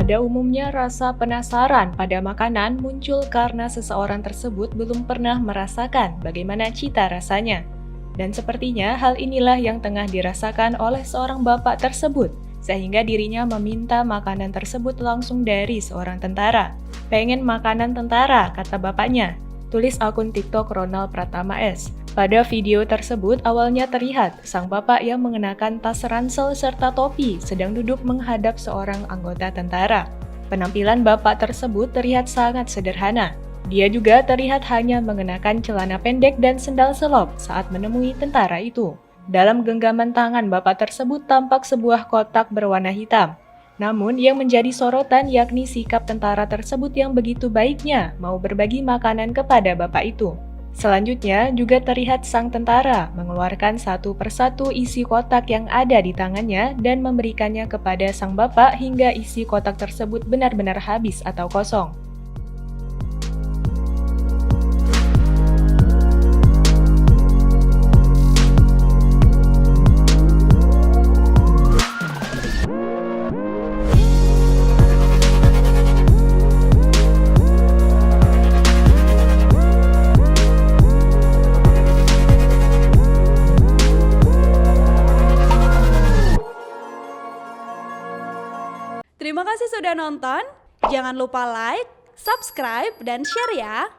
Pada umumnya, rasa penasaran pada makanan muncul karena seseorang tersebut belum pernah merasakan bagaimana cita rasanya. Dan sepertinya hal inilah yang tengah dirasakan oleh seorang bapak tersebut, sehingga dirinya meminta makanan tersebut langsung dari seorang tentara. "Pengen makanan tentara," kata bapaknya, tulis akun TikTok Ronald Pratama S. Pada video tersebut awalnya terlihat sang bapak yang mengenakan tas ransel serta topi sedang duduk menghadap seorang anggota tentara. Penampilan bapak tersebut terlihat sangat sederhana. Dia juga terlihat hanya mengenakan celana pendek dan sendal selop saat menemui tentara itu. Dalam genggaman tangan bapak tersebut tampak sebuah kotak berwarna hitam. Namun yang menjadi sorotan yakni sikap tentara tersebut yang begitu baiknya mau berbagi makanan kepada bapak itu. Selanjutnya juga terlihat sang tentara mengeluarkan satu persatu isi kotak yang ada di tangannya dan memberikannya kepada sang bapak hingga isi kotak tersebut benar-benar habis atau kosong. Terima kasih sudah nonton. Jangan lupa like, subscribe, dan share ya.